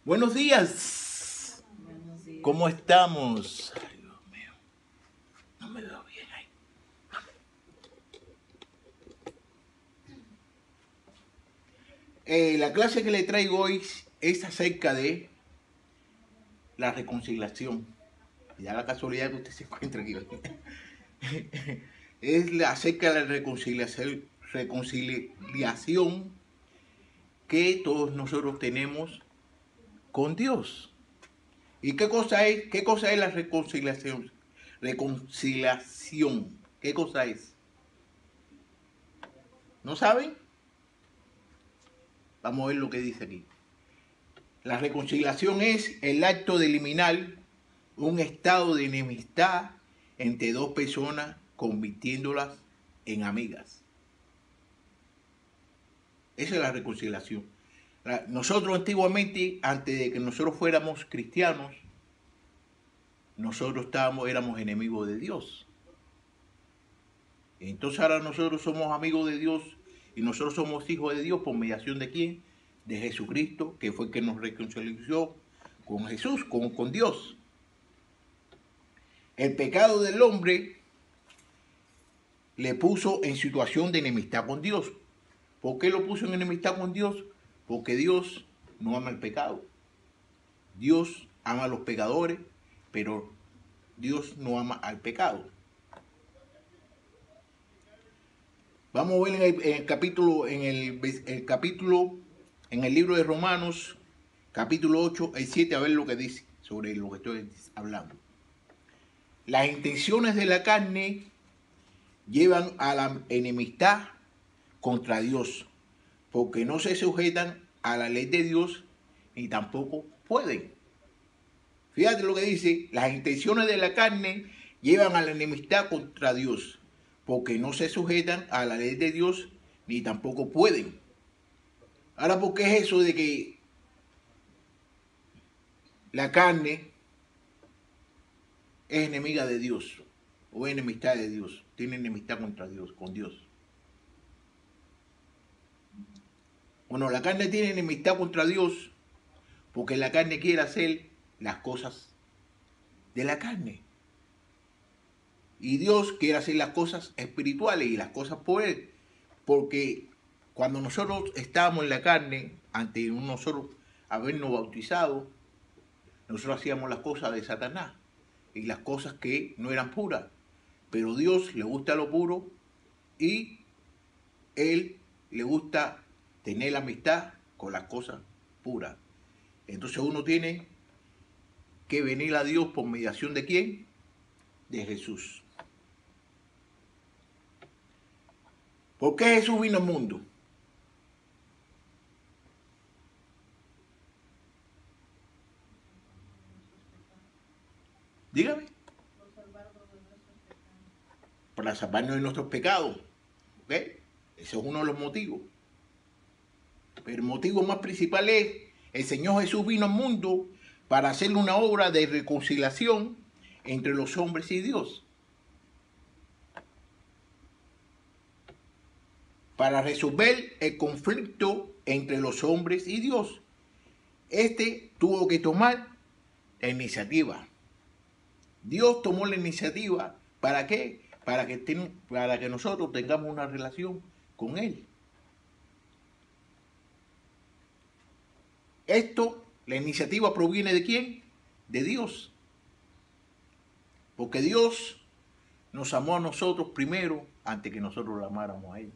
Buenos días. Buenos días. ¿Cómo estamos? Ay, Dios mío. No me veo bien ahí. La clase que le traigo hoy es acerca de la reconciliación. Y da la casualidad que usted se encuentra aquí hoy. Acerca de la reconciliación que todos nosotros tenemos con Dios. ¿Y qué cosa es? ¿Qué cosa es la reconciliación? Reconciliación. ¿Qué cosa es? ¿No saben? Vamos a ver lo que dice aquí. La reconciliación es el acto de eliminar un estado de enemistad entre dos personas, convirtiéndolas en amigas. Esa es la reconciliación. Nosotros antiguamente, antes de que nosotros fuéramos cristianos, nosotros éramos enemigos de Dios. Entonces ahora nosotros somos amigos de Dios y nosotros somos hijos de Dios por mediación de ¿quién? De Jesucristo, que fue el que nos reconcilió con Jesús, con Dios. El pecado del hombre le puso en situación de enemistad con Dios. ¿Por qué lo puso en enemistad con Dios? Porque Dios no ama el pecado. Dios ama a los pecadores, pero Dios no ama al pecado. Vamos a ver en el capítulo, en el libro de Romanos, capítulo 8, el 7, a ver lo que dice sobre lo que estoy hablando. Las intenciones de la carne llevan a la enemistad contra Dios, porque no se sujetan a la ley de Dios ni tampoco pueden. Fíjate lo que dice, las intenciones de la carne llevan a la enemistad contra Dios, porque no se sujetan a la ley de Dios ni tampoco pueden. Ahora, ¿por qué es eso de que la carne es enemiga de Dios o es enemistad de Dios? Tiene enemistad contra Dios, con Dios. Bueno, la carne tiene enemistad contra Dios porque la carne quiere hacer las cosas de la carne. Y Dios quiere hacer las cosas espirituales y las cosas por Él. Porque cuando nosotros estábamos en la carne, ante nosotros habernos bautizado, nosotros hacíamos las cosas de Satanás y las cosas que no eran puras. Pero a Dios le gusta lo puro y Él le gusta tener la amistad con las cosas puras. Entonces uno tiene que venir a Dios por mediación de ¿quién? De Jesús. ¿Por qué Jesús vino al mundo? Dígame. Para salvarnos de nuestros pecados. ¿Ok? Ese es uno de los motivos. Pero el motivo más principal es, el Señor Jesús vino al mundo para hacer una obra de reconciliación entre los hombres y Dios. Para resolver el conflicto entre los hombres y Dios. Este tuvo que tomar la iniciativa. Dios tomó la iniciativa. ¿Para qué? Para que nosotros tengamos una relación con Él. La iniciativa proviene de ¿quién? De Dios. Porque Dios nos amó a nosotros primero antes que nosotros lo amáramos a Él.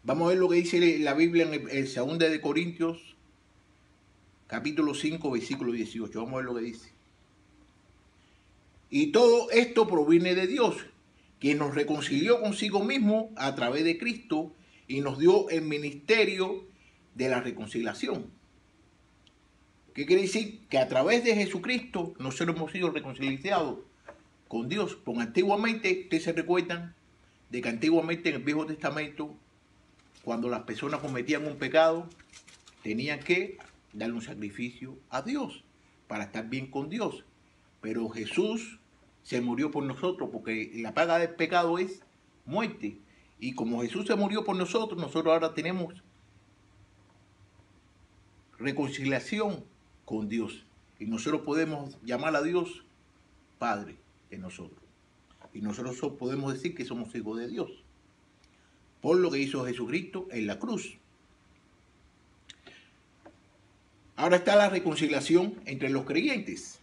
Vamos a ver lo que dice la Biblia en el 2 de Corintios, capítulo 5, versículo 18. Vamos a ver lo que dice. Y todo esto proviene de Dios, quien nos reconcilió consigo mismo a través de Cristo y nos dio el ministerio de la reconciliación. ¿Qué quiere decir? Que a través de Jesucristo nosotros hemos sido reconciliados con Dios. Porque antiguamente, ustedes se recuerdan de que antiguamente en el Viejo Testamento, cuando las personas cometían un pecado, tenían que darle un sacrificio a Dios para estar bien con Dios. Pero Jesús se murió por nosotros porque la paga del pecado es muerte. Y como Jesús se murió por nosotros, nosotros ahora tenemos reconciliación con Dios. Y nosotros podemos llamar a Dios Padre de nosotros. Y nosotros podemos decir que somos hijos de Dios. Por lo que hizo Jesucristo en la cruz. Ahora está la reconciliación entre los creyentes.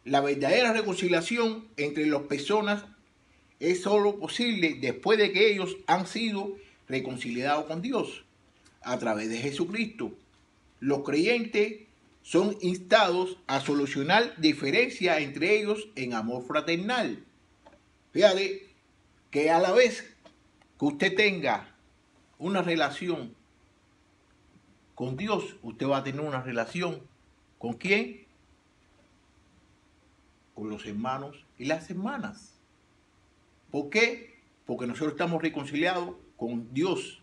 La verdadera reconciliación entre las personas es solo posible después de que ellos han sido reconciliados con Dios a través de Jesucristo. Los creyentes son instados a solucionar diferencias entre ellos en amor fraternal. Fíjate que a la vez que usted tenga una relación con Dios, usted va a tener una relación ¿con quién? Con los hermanos y las hermanas. ¿Por qué? Porque nosotros estamos reconciliados con Dios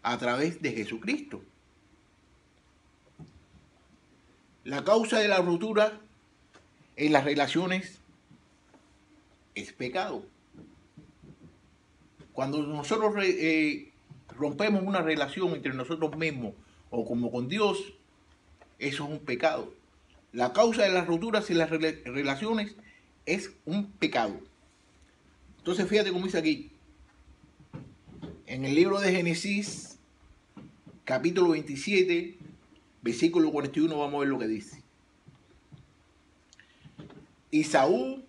a través de Jesucristo. La causa de la ruptura en las relaciones es pecado. Cuando nosotros rompemos una relación entre nosotros mismos o como con Dios, eso es un pecado. La causa de las rupturas en las relaciones es un pecado. Entonces fíjate cómo dice aquí. En el libro de Génesis, capítulo 27, versículo 41, vamos a ver lo que dice. Esaú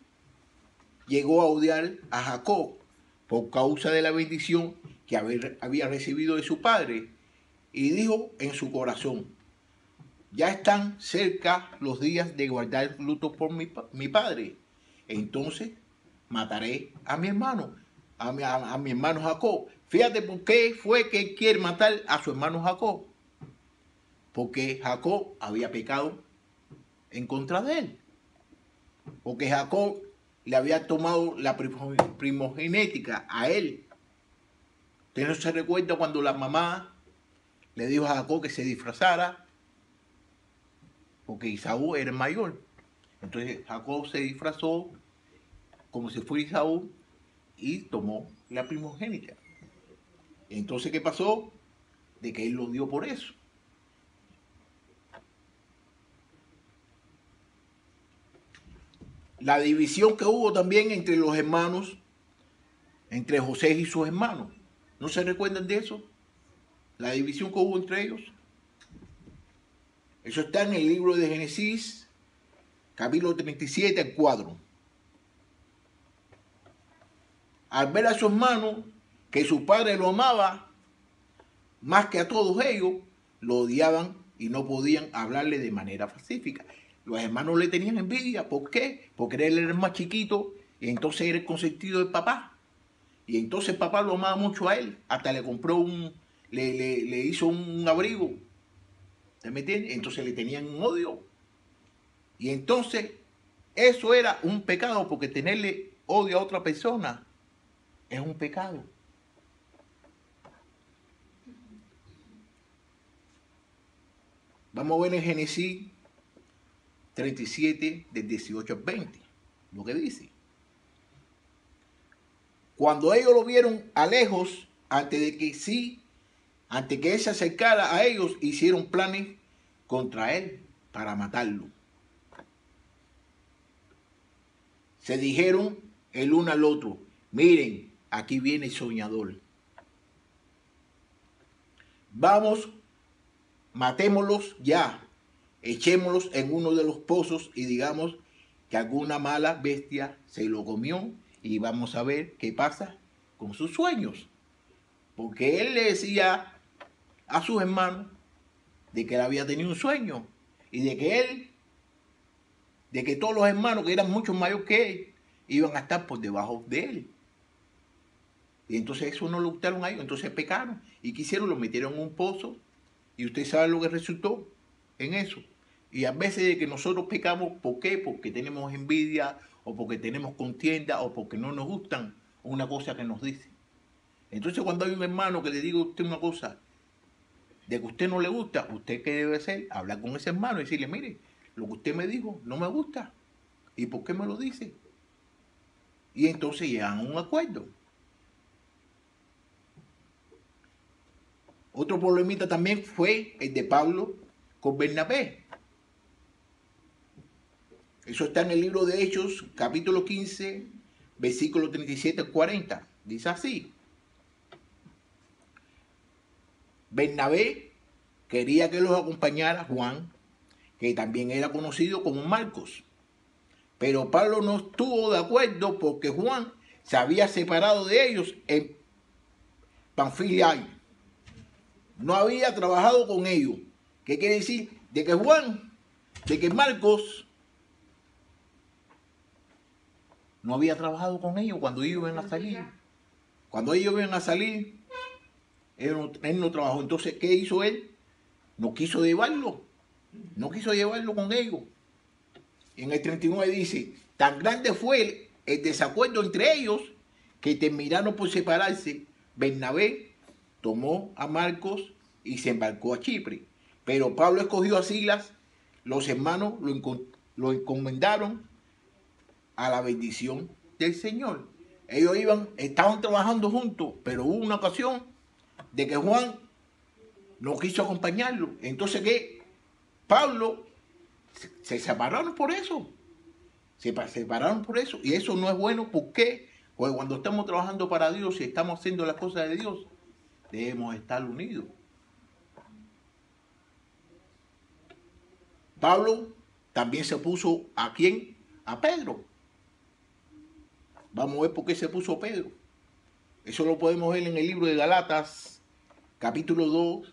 llegó a odiar a Jacob por causa de la bendición que había recibido de su padre, y dijo en su corazón: ya están cerca los días de guardar luto por mi padre. Entonces mataré a mi hermano, a mi hermano Jacob. Fíjate por qué fue que quiere matar a su hermano Jacob. Porque Jacob había pecado en contra de él. Porque Jacob le había tomado la primogenética a él. Usted no se recuerda cuando la mamá le dijo a Jacob que se disfrazara, porque Esaú era el mayor. Entonces Jacob se disfrazó como si fuera Esaú y tomó la primogénita. Entonces, ¿qué pasó? De que él lo dio por eso. La división que hubo también entre los hermanos, entre José y sus hermanos. ¿No se recuerdan de eso? La división que hubo entre ellos. Eso está en el libro de Génesis, capítulo 37, al 4. Al ver a su hermano, que su padre lo amaba más que a todos ellos, lo odiaban y no podían hablarle de manera pacífica. Los hermanos le tenían envidia. ¿Por qué? Porque él era el más chiquito y entonces era el consentido del papá. Y entonces el papá lo amaba mucho a él. Hasta le compró le hizo un abrigo. ¿Se me entiende? Entonces le tenían un odio. Y entonces eso era un pecado, porque tenerle odio a otra persona es un pecado. Vamos a ver en Génesis 37, del 18 al 20, lo que dice. Cuando ellos lo vieron a lejos, antes que él se acercara a ellos, hicieron planes contra él para matarlo. Se dijeron el uno al otro: miren, aquí viene el soñador. Vamos, matémoslos ya. Echémoslos en uno de los pozos y digamos que alguna mala bestia se lo comió, y vamos a ver qué pasa con sus sueños. Porque él le decía a sus hermanos de que él había tenido un sueño y de que todos los hermanos, que eran mucho mayores que él, iban a estar por debajo de él. Y entonces eso no lo gustaron a ellos, entonces pecaron. ¿Y qué hicieron? Lo metieron en un pozo, y usted sabe lo que resultó en eso. Y a veces de que nosotros pecamos, ¿por qué? Porque tenemos envidia, o porque tenemos contienda, o porque no nos gustan una cosa que nos dice. Entonces cuando hay un hermano que le diga a usted una cosa de que a usted no le gusta, ¿usted qué debe hacer? Hablar con ese hermano y decirle: mire, lo que usted me dijo no me gusta. ¿Y por qué me lo dice? Y entonces llegan a un acuerdo. Otro problemita también fue el de Pablo con Bernabé. Eso está en el libro de Hechos, capítulo 15, versículo 37 al 40. Dice así: Bernabé quería que los acompañara Juan, que también era conocido como Marcos. Pero Pablo no estuvo de acuerdo porque Juan se había separado de ellos en Panfilia. No había trabajado con ellos. ¿Qué quiere decir? De que Marcos no había trabajado con ellos cuando ellos iban a salir. Cuando ellos iban a salir, él no trabajó. Entonces, ¿qué hizo él? No quiso llevarlo. No quiso llevarlo con ellos. En el 39 dice: tan grande fue el desacuerdo entre ellos que terminaron por separarse. Bernabé tomó a Marcos y se embarcó a Chipre. Pero Pablo escogió a Silas. Los hermanos lo encomendaron a la bendición del Señor. Ellos estaban trabajando juntos, pero hubo una ocasión de que Juan no quiso acompañarlo. Entonces, ¿qué? Pablo se separaron por eso. Se separaron por eso. Y eso no es bueno. ¿Por qué? Porque cuando estamos trabajando para Dios y estamos haciendo las cosas de Dios, debemos estar unidos. Pablo también se puso ¿a quién? A Pedro. Vamos a ver por qué se puso Pedro. Eso lo podemos ver en el libro de Galatas, capítulo 2,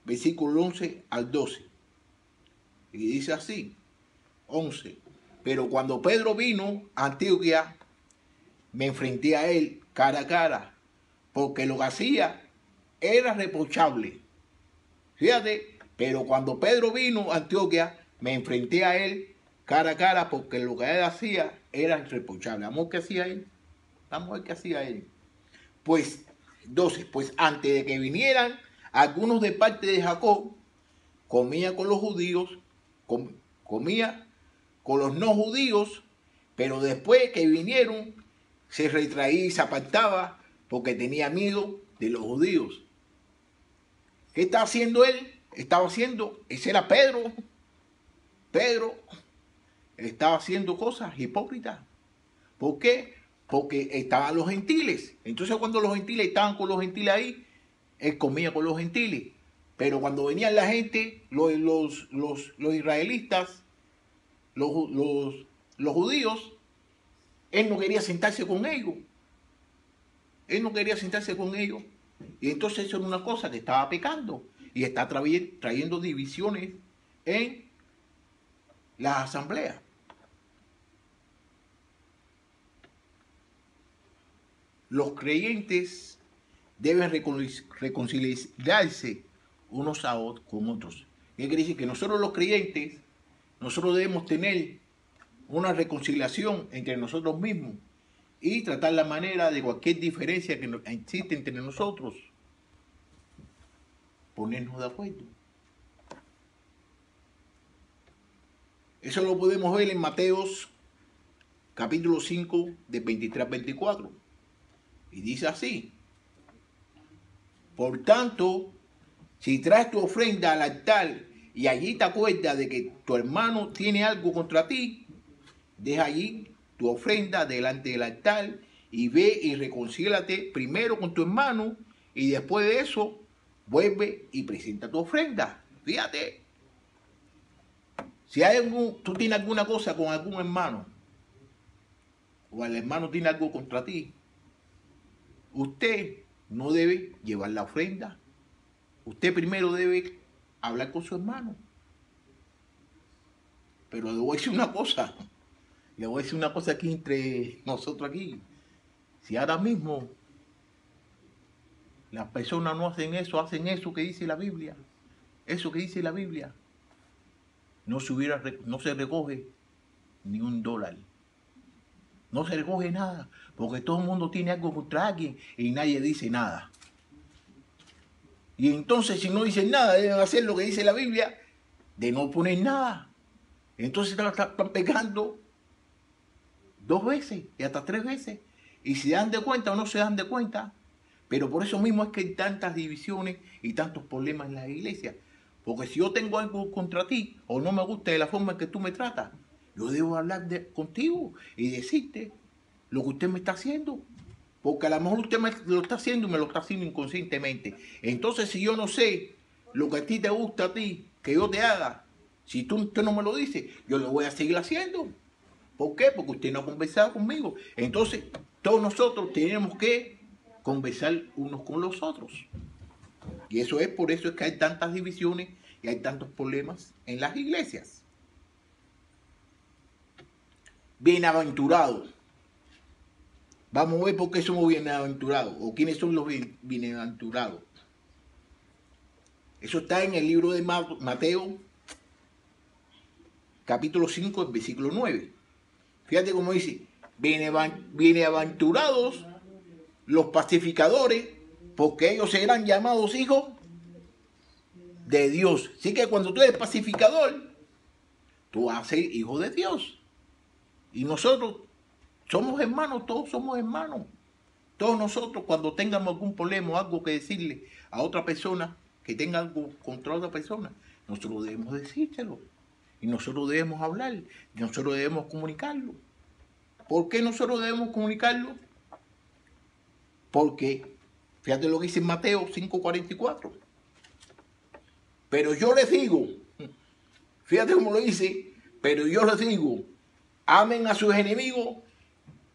versículo 11 al 12. Y dice así: 11. Pero cuando Pedro vino a Antioquía, me enfrenté a él cara a cara, porque lo que hacía era reprochable. Fíjate, pero cuando Pedro vino a Antioquía, me enfrenté a él cara a cara, porque lo que él hacía era irreprochable. Vamos, ¿qué hacía él? Vamos a ver qué hacía él. Pues, 12, pues antes de que vinieran algunos de parte de Jacob, comía con los judíos, comía con los no judíos, pero después que vinieron, se retraía y se apartaba porque tenía miedo de los judíos. ¿Qué estaba haciendo él? Ese era Pedro. Pedro estaba haciendo cosas hipócritas. ¿Por qué? Porque estaban los gentiles. Entonces, cuando los gentiles estaban con los gentiles ahí, él comía con los gentiles. Pero cuando venían la gente, los israelitas, los judíos, él no quería sentarse con ellos. Él no quería sentarse con ellos. Y entonces eso era una cosa que estaba pecando. Y está trayendo divisiones en las asambleas. Los creyentes deben reconciliarse unos con otros. ¿Qué quiere decir? Que nosotros los creyentes, nosotros debemos tener una reconciliación entre nosotros mismos y tratar la manera de cualquier diferencia que existe entre nosotros, ponernos de acuerdo. Eso lo podemos ver en Mateos capítulo 5 de 23 a 24. Y dice así: por tanto, si traes tu ofrenda al altar y allí te acuerdas de que tu hermano tiene algo contra ti, deja allí tu ofrenda delante del altar y ve y reconcílate primero con tu hermano y después de eso vuelve y presenta tu ofrenda. Fíjate, si tú tienes alguna cosa con algún hermano o el hermano tiene algo contra ti, usted no debe llevar la ofrenda. Usted primero debe hablar con su hermano. Pero le voy a decir una cosa. Le voy a decir una cosa aquí entre nosotros aquí. Si ahora mismo las personas no hacen eso que dice la Biblia, eso que dice la Biblia, no se recoge ni $1. No se recoge nada, porque todo el mundo tiene algo contra alguien y nadie dice nada. Y entonces, si no dicen nada, deben hacer lo que dice la Biblia, de no poner nada. Entonces están pecando 2 veces y hasta 3 veces. Y si se dan de cuenta o no se dan de cuenta, Pero por eso mismo es que hay tantas divisiones y tantos problemas en la iglesia. Porque si yo tengo algo contra ti o no me gusta de la forma en que tú me tratas, yo debo hablar contigo y decirte lo que usted me está haciendo. Porque a lo mejor usted me lo está haciendo y me lo está haciendo inconscientemente. Entonces, si yo no sé lo que a ti te gusta a ti, que yo te haga, si usted no me lo dice, yo lo voy a seguir haciendo. ¿Por qué? Porque usted no ha conversado conmigo. Entonces, todos nosotros tenemos que conversar unos con los otros. Y eso es por eso es que hay tantas divisiones y hay tantos problemas en las iglesias. Bienaventurados. Vamos a ver por qué somos bienaventurados o quiénes son los bienaventurados. Eso está en el libro de Mateo, capítulo 5, el versículo 9. Fíjate cómo dice, bienaventurados los pacificadores, porque ellos serán llamados hijos de Dios. Así que cuando tú eres pacificador, tú vas a ser hijo de Dios. Y nosotros somos hermanos, todos somos hermanos. Todos nosotros cuando tengamos algún problema o algo que decirle a otra persona, que tenga algo contra otra persona, nosotros debemos decírselo. Y nosotros debemos hablar, y nosotros debemos comunicarlo. ¿Por qué nosotros debemos comunicarlo? Porque, fíjate lo que dice en Mateo 5:44. Pero yo les digo, fíjate cómo lo dice, pero yo les digo, amen a sus enemigos,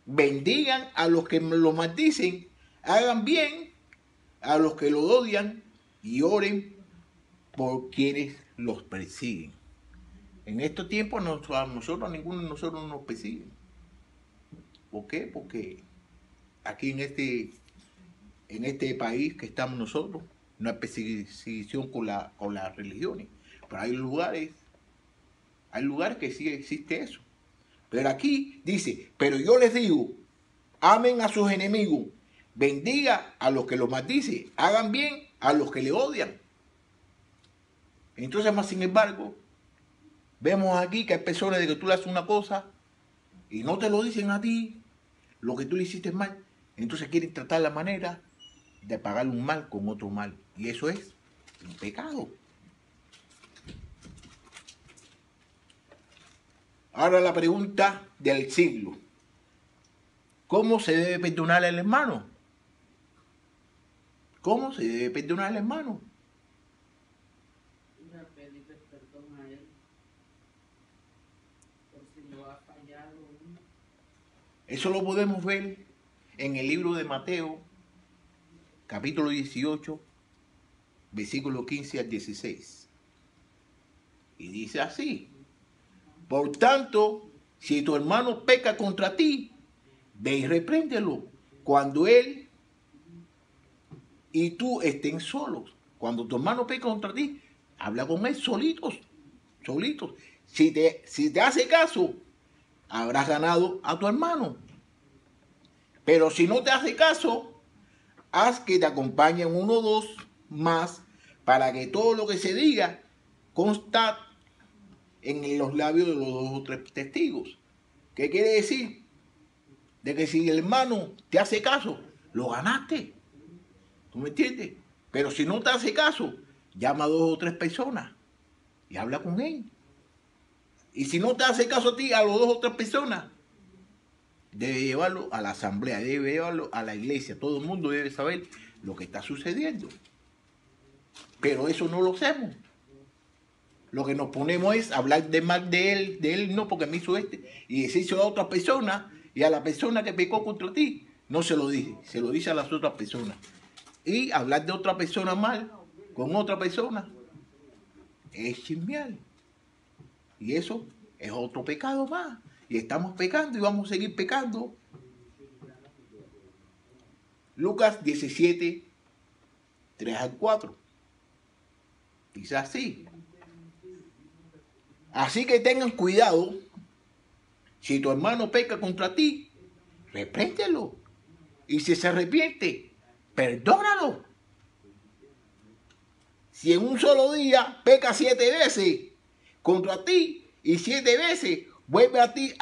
bendigan a los que los maldicen, hagan bien a los que los odian y oren por quienes los persiguen. En estos tiempos a nosotros, a ninguno de nosotros nos persigue. ¿Por qué? Porque aquí en este país que estamos nosotros, no hay persecución con las religiones. Pero hay lugares que sí existe eso. Pero aquí dice, pero yo les digo, amen a sus enemigos, bendiga a los que los maldicen, hagan bien a los que le odian. Entonces, más sin embargo, vemos aquí que hay personas de que tú le haces una cosa y no te lo dicen a ti, lo que tú le hiciste mal. Entonces quieren tratar la manera de pagar un mal con otro mal. Y eso es un pecado. Ahora la pregunta del siglo. ¿Cómo se debe perdonar al hermano? ¿Cómo se debe perdonar al hermano? Pedirle perdón a él por si lo ha fallado. Eso lo podemos ver en el libro de Mateo, capítulo 18, versículo 15 al 16. Y dice así, por tanto, si tu hermano peca contra ti, ve y repréndelo cuando él y tú estén solos. Cuando tu hermano peca contra ti, habla con él solitos. Si te hace caso, habrás ganado a tu hermano. Pero si no te hace caso, haz que te acompañen uno o dos más para que todo lo que se diga consta en los labios de los 2 o 3 testigos. ¿Qué quiere decir? De que si el hermano te hace caso, lo ganaste. ¿Tú me entiendes? Pero si no te hace caso, llama a 2 o 3 personas y habla con él. Y si no te hace caso a ti, a los 2 o 3 personas, debe llevarlo a la asamblea, debe llevarlo a la iglesia. Todo el mundo debe saber lo que está sucediendo. Pero eso no lo hacemos. Lo que nos ponemos es hablar de mal de él no porque me hizo y decírselo a otra persona, y a la persona que pecó contra ti, no se lo dice, se lo dice a las otras personas. Y hablar de otra persona mal, con otra persona, es chismear. Y eso es otro pecado más. Y estamos pecando y vamos a seguir pecando. Lucas 17, 3 al 4. Dice así. Así que tengan cuidado. Si tu hermano peca contra ti, repréndelo. Y si se arrepiente, perdónalo. Si en un solo día peca 7 veces contra ti y 7 veces vuelve a ti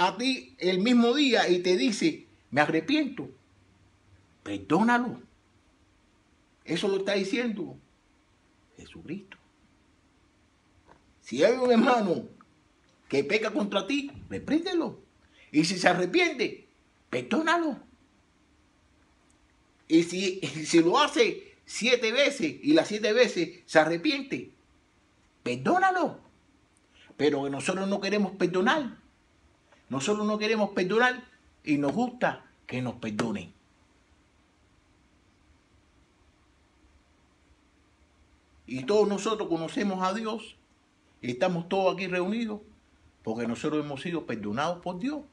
el mismo día y te dice, me arrepiento, perdónalo. Eso lo está diciendo Jesucristo. Si hay un hermano que peca contra ti, repréndelo. Y si se arrepiente, perdónalo. Y si lo hace 7 veces y las 7 veces se arrepiente, perdónalo. Pero nosotros no queremos perdonar. Nosotros no queremos perdonar y nos gusta que nos perdonen. Y todos nosotros conocemos a Dios. Y estamos todos aquí reunidos porque nosotros hemos sido perdonados por Dios.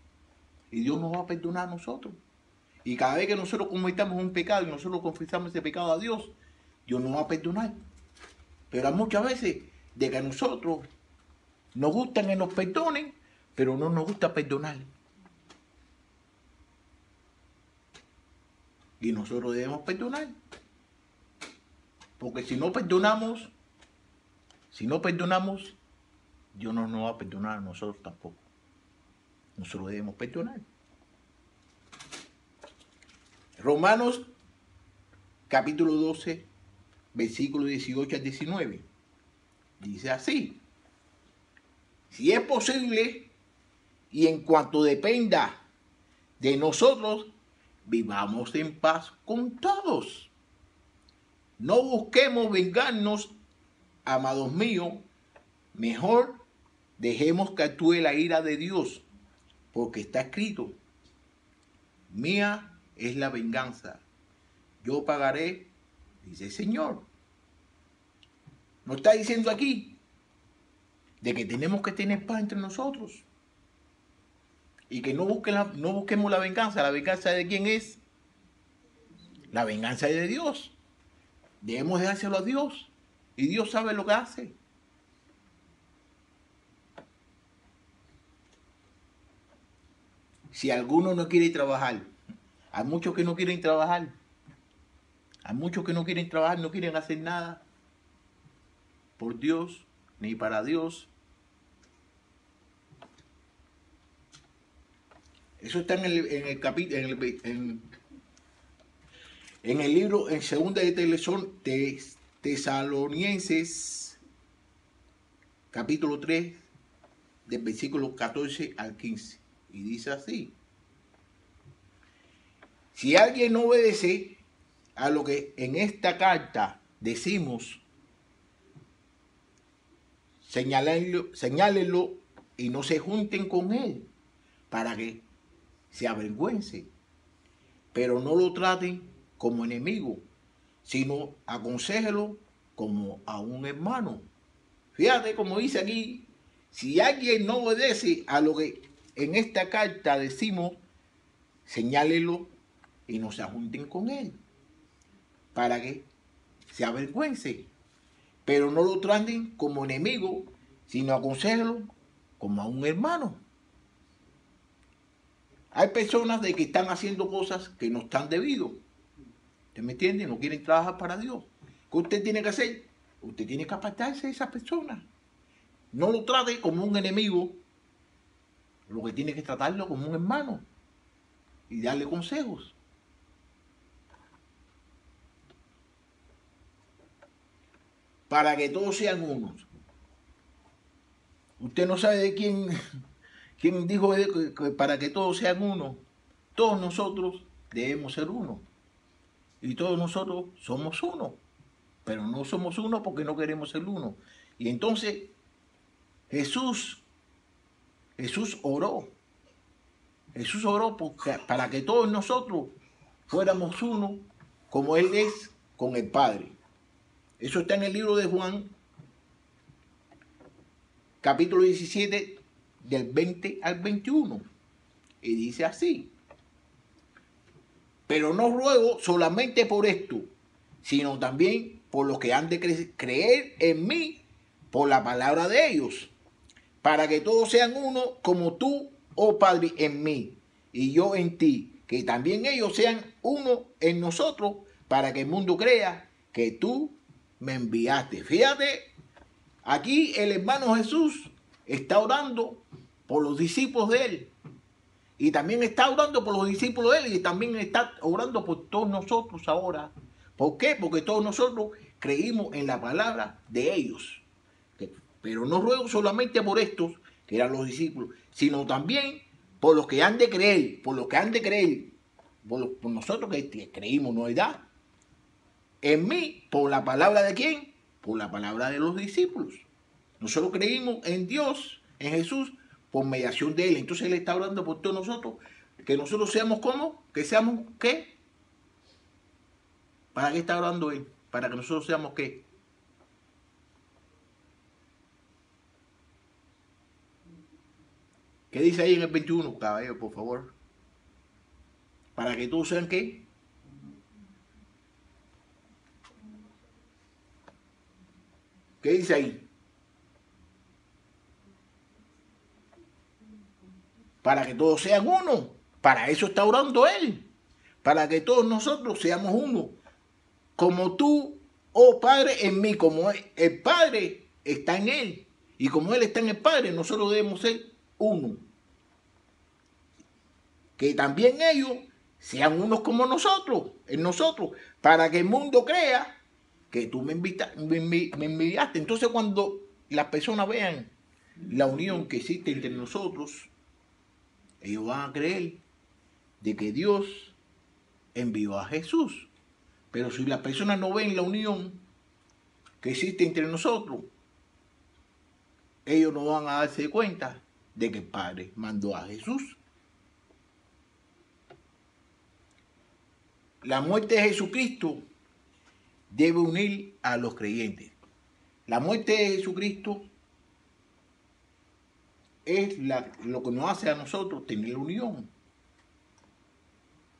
Y Dios nos va a perdonar a nosotros. Y cada vez que nosotros cometamos un pecado y nosotros confesamos ese pecado a Dios, Dios nos va a perdonar. Pero hay muchas veces de que a nosotros nos gusta que nos perdonen, pero no nos gusta perdonar. Y nosotros debemos perdonar. Porque si no perdonamos, Dios no nos va a perdonar a nosotros tampoco. Nosotros debemos perdonar. Romanos capítulo 12, versículos 18 al 19. Dice así: si es posible y en cuanto dependa de nosotros, vivamos en paz con todos. No busquemos vengarnos, amados míos, mejor dejemos que actúe la ira de Dios, porque está escrito: mía es la venganza, yo pagaré, dice el Señor. Nos está diciendo aquí de que tenemos que tener paz entre nosotros y que no busquemos la venganza. ¿La venganza de quién es? La venganza es de Dios. Debemos dejárselo a Dios y Dios sabe lo que hace. Si alguno no quiere trabajar, hay muchos que no quieren trabajar. Hay muchos que no quieren trabajar, no quieren hacer nada por Dios ni para Dios. Eso está en el capítulo, en el libro, en segunda de Tesalonicenses, capítulo 3, del versículo 14 al 15. Y dice así: si alguien no obedece a lo que en esta carta decimos, señálenlo y no se junten con él para que se avergüence. Pero no lo traten como enemigo, sino aconséjelo como a un hermano. Fíjate como dice aquí: si alguien no obedece a lo que en esta carta decimos, señálenlo y no se junten con él para que se avergüence. Pero no lo traten como enemigo, sino aconséjelo como a un hermano. Hay personas de que están haciendo cosas que no están debido. ¿Usted me entiende? No quieren trabajar para Dios. ¿Qué usted tiene que hacer? Usted tiene que apartarse de esas personas. No lo trate como un enemigo. Lo que tiene que tratarlo como un hermano y darle consejos. Para que todos sean unos. Usted no sabe de quién dijo que para que todos sean uno. Todos nosotros debemos ser uno. Y todos nosotros somos uno. Pero no somos uno porque no queremos ser uno. Y entonces Jesús oró. Jesús oró para que todos nosotros fuéramos uno como Él es con el Padre. Eso está en el libro de Juan, capítulo 17, del 20 al 21. Y dice así: pero no ruego solamente por esto, sino también por los que han de creer en mí por la palabra de ellos, para que todos sean uno como tú, oh Padre, en mí y yo en ti, que también ellos sean uno en nosotros, para que el mundo crea que tú me enviaste. Fíjate, aquí el hermano Jesús está orando por los discípulos de él. Y también está orando por los discípulos de él. Y también está orando por todos nosotros ahora. ¿Por qué? Porque todos nosotros creímos en la palabra de ellos. Pero no ruego solamente por estos, que eran los discípulos, sino también por los que han de creer, por nosotros que creímos, ¿no es verdad? En mí, por la palabra de quién? Por la palabra de los discípulos. Nosotros creímos en Dios, en Jesús, por mediación de Él. Entonces Él está hablando por todos nosotros, que nosotros seamos ¿cómo? Que seamos ¿qué? ¿Para qué está hablando Él? Para que nosotros seamos ¿qué? ¿Qué dice ahí en el 21, caballero, por favor? Para que todos sean ¿qué? ¿Qué dice ahí? Para que todos sean uno. Para eso está orando Él. Para que todos nosotros seamos uno. Como tú, oh Padre, en mí. Como el Padre está en Él. Y como Él está en el Padre, nosotros debemos ser uno. Que también ellos sean unos como nosotros, en nosotros, para que el mundo crea que tú me enviaste. Entonces cuando las personas vean la unión que existe entre nosotros, ellos van a creer de que Dios envió a Jesús. Pero si las personas no ven la unión que existe entre nosotros, ellos no van a darse cuenta de que el Padre mandó a Jesús. La muerte de Jesucristo debe unir a los creyentes. La muerte de Jesucristo es lo que nos hace a nosotros tener unión.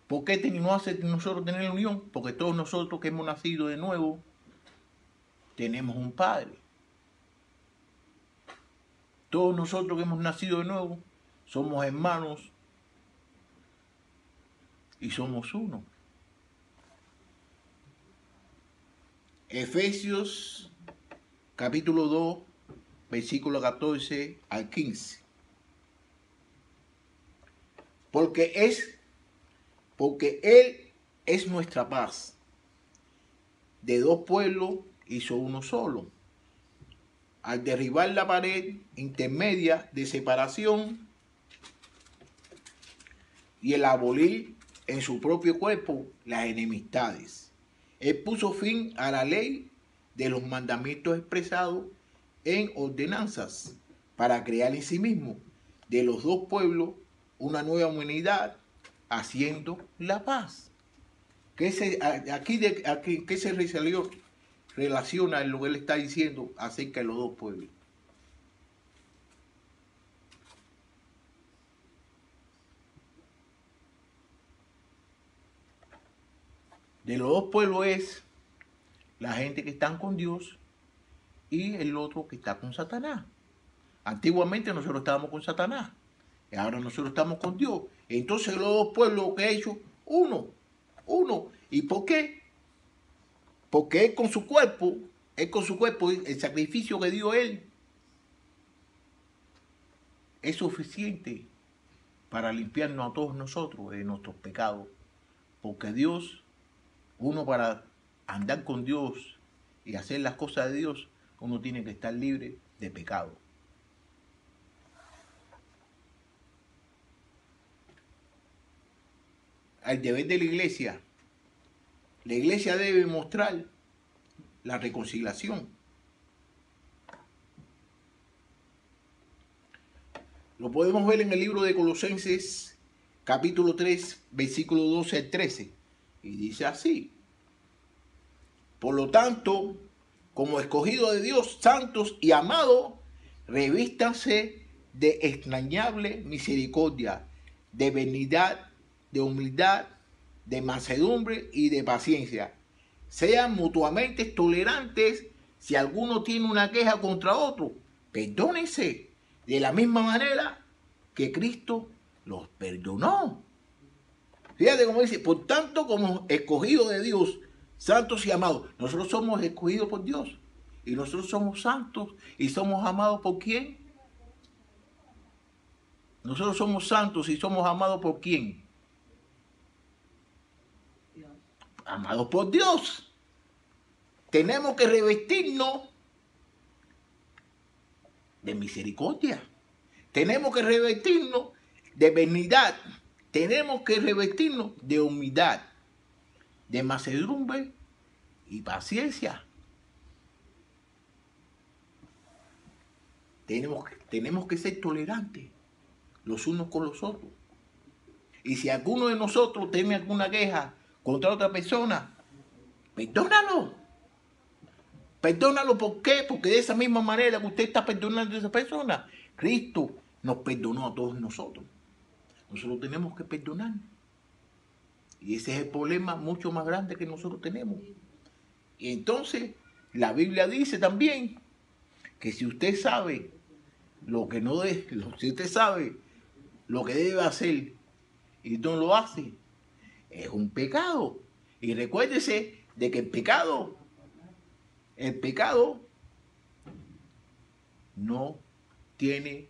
¿Por qué nos hace a nosotros tener unión? Porque todos nosotros que hemos nacido de nuevo tenemos un Padre. Todos nosotros que hemos nacido de nuevo somos hermanos y somos uno. Efesios capítulo 2, versículo 14 al 15. Porque Él es nuestra paz. De dos pueblos hizo uno solo. Al derribar la pared intermedia de separación y el abolir en su propio cuerpo las enemistades. Él puso fin a la ley de los mandamientos expresados en ordenanzas para crear en sí mismo de los dos pueblos una nueva humanidad haciendo la paz. ¿Qué se relaciona en lo que él está diciendo acerca de los dos pueblos? De los dos pueblos es la gente que está con Dios y el otro que está con Satanás. Antiguamente nosotros estábamos con Satanás y ahora nosotros estamos con Dios. Entonces los dos pueblos que ha hecho, uno. ¿Y por qué? Porque él con su cuerpo, el sacrificio que dio él, es suficiente para limpiarnos a todos nosotros de nuestros pecados. Porque Dios, uno para andar con Dios y hacer las cosas de Dios, uno tiene que estar libre de pecado. El deber de la iglesia debe mostrar la reconciliación. Lo podemos ver en el libro de Colosenses, capítulo 3, versículo 12 al 13. Y dice así: por lo tanto, como escogidos de Dios, santos y amados, revístanse de extrañable misericordia, de benignidad, de humildad, de mansedumbre y de paciencia. Sean mutuamente tolerantes. Si alguno tiene una queja contra otro, perdónense de la misma manera que Cristo los perdonó. Fíjate cómo dice: por tanto, como escogidos de Dios, santos y amados. Nosotros somos escogidos por Dios y nosotros somos santos y somos amados ¿por quién? Nosotros somos santos y somos amados ¿por quién? Dios. amados por Dios, tenemos que revestirnos de misericordia. Tenemos que revestirnos de benignidad. Tenemos que revestirnos de humildad, de mansedumbre y paciencia. Tenemos que ser tolerantes los unos con los otros. Y si alguno de nosotros tiene alguna queja contra otra persona, perdónalo. Perdónalo, ¿por qué? Porque de esa misma manera que usted está perdonando a esa persona, Cristo nos perdonó a todos nosotros. Nosotros tenemos que perdonar. Y ese es el problema mucho más grande que nosotros tenemos. Y entonces, la Biblia dice también que si usted sabe lo que no debe, si usted sabe lo que debe hacer y no lo hace, es un pecado. Y recuérdese de que el pecado no tiene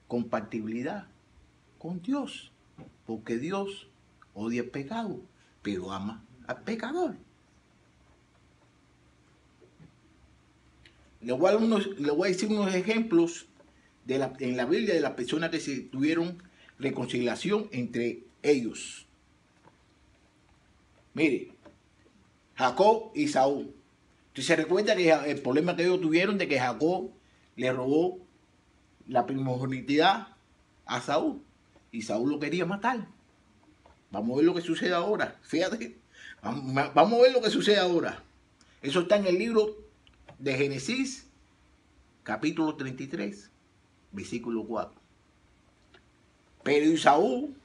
compatibilidad con Dios, porque Dios odia el pecado, pero ama al pecador. Le voy a decir unos ejemplos en la Biblia de las personas que se tuvieron reconciliación entre ellos. Mire, Jacob y Saúl. Usted se recuerda que el problema que ellos tuvieron de que Jacob le robó la primogenitura a Saúl y Saúl lo quería matar. Vamos a ver lo que sucede ahora. Fíjate, vamos a ver lo que sucede ahora. Eso está en el libro de Génesis, capítulo 33, versículo 4. Pero Saúl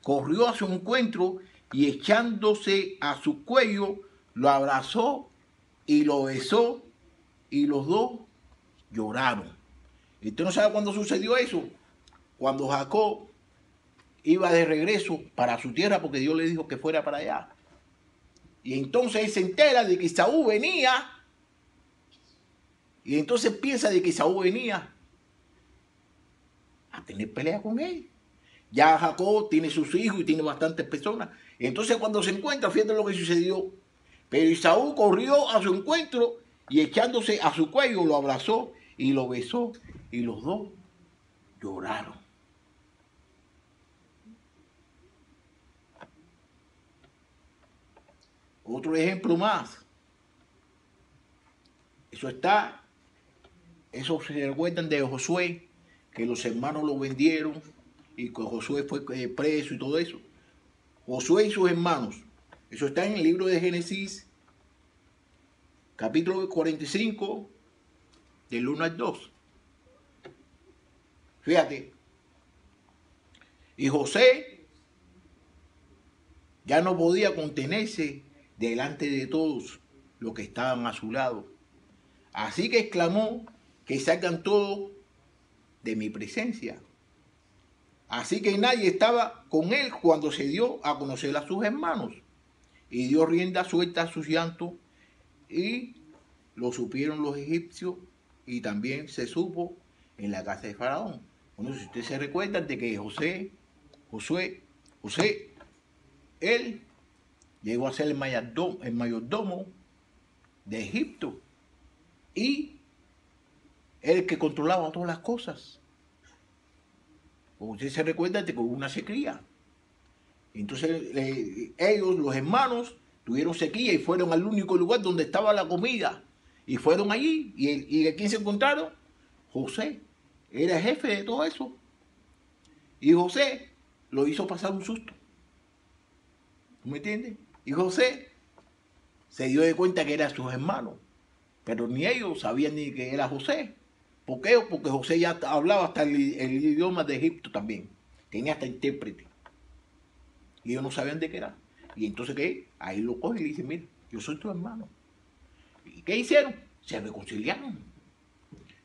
corrió a su encuentro y echándose a su cuello, lo abrazó y lo besó y los dos lloraron. ¿Y usted no sabe cuándo sucedió eso? Cuando Jacob iba de regreso para su tierra porque Dios le dijo que fuera para allá. Y entonces él se entera de que Saúl venía. Y entonces piensa de que Saúl venía a tener pelea con él. Ya Jacob tiene sus hijos y tiene bastantes personas. Y entonces cuando se encuentra, fíjate lo que sucedió. Pero Saúl corrió a su encuentro y echándose a su cuello lo abrazó y lo besó. Y los dos lloraron. Otro ejemplo más. Eso se recuerdan de Josué, que los hermanos lo vendieron y que Josué fue preso y todo eso. Josué y sus hermanos. Eso está en el libro de Génesis, capítulo 45, del 1 al 2. Fíjate. Y José ya no podía contenerse delante de todos los que estaban a su lado. Así que exclamó que salgan todos de mi presencia. Así que nadie estaba con él cuando se dio a conocer a sus hermanos. Y dio rienda suelta a su llanto y lo supieron los egipcios y también se supo en la casa de Faraón. Bueno, si ustedes se recuerdan de que José, él llegó a ser el mayordomo de Egipto y el que controlaba todas las cosas. Ustedes se recuerdan de que hubo una sequía. Entonces ellos, los hermanos, tuvieron sequía y fueron al único lugar donde estaba la comida. Y fueron allí. ¿Y a quién se encontraron? José. Era el jefe de todo eso. Y José lo hizo pasar un susto. ¿Tú me entiendes? Y José se dio de cuenta que eran sus hermanos. Pero ni ellos sabían ni que era José. ¿Por qué? Porque José ya hablaba hasta el idioma de Egipto también. Tenía hasta intérprete. Y ellos no sabían de qué era. Y entonces, ¿qué? Ahí lo coge y le dice, mira, yo soy tu hermano. ¿Y qué hicieron? Se reconciliaron.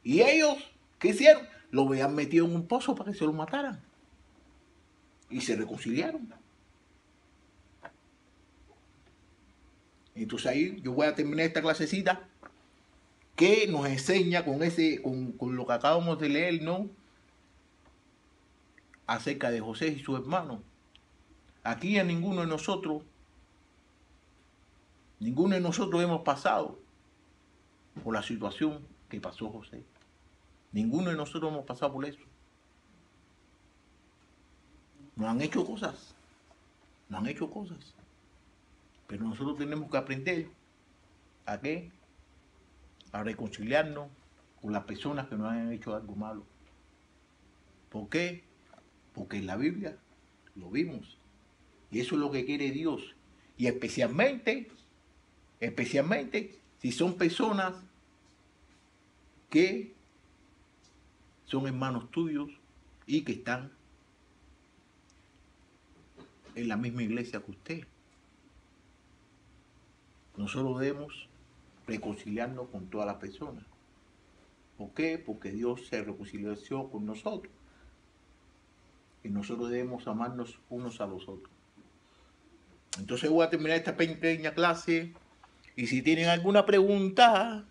Y ellos, ¿qué hicieron? Lo habían metido en un pozo para que se lo mataran. Y se reconciliaron. Entonces ahí yo voy a terminar esta clasecita que nos enseña con lo que acabamos de leer, ¿no? Acerca de José y su hermano. Aquí a ninguno de nosotros hemos pasado por la situación que pasó José. Ninguno de nosotros hemos pasado por eso. Nos han hecho cosas. Pero nosotros tenemos que aprender a qué? A reconciliarnos con las personas que nos han hecho algo malo. ¿Por qué? Porque en la Biblia lo vimos. Y eso es lo que quiere Dios. Y especialmente si son personas que son hermanos tuyos y que están en la misma iglesia que usted. Nosotros debemos reconciliarnos con todas las personas. ¿Por qué? Porque Dios se reconcilió con nosotros. Y nosotros debemos amarnos unos a los otros. Entonces voy a terminar esta pequeña clase. Y si tienen alguna pregunta,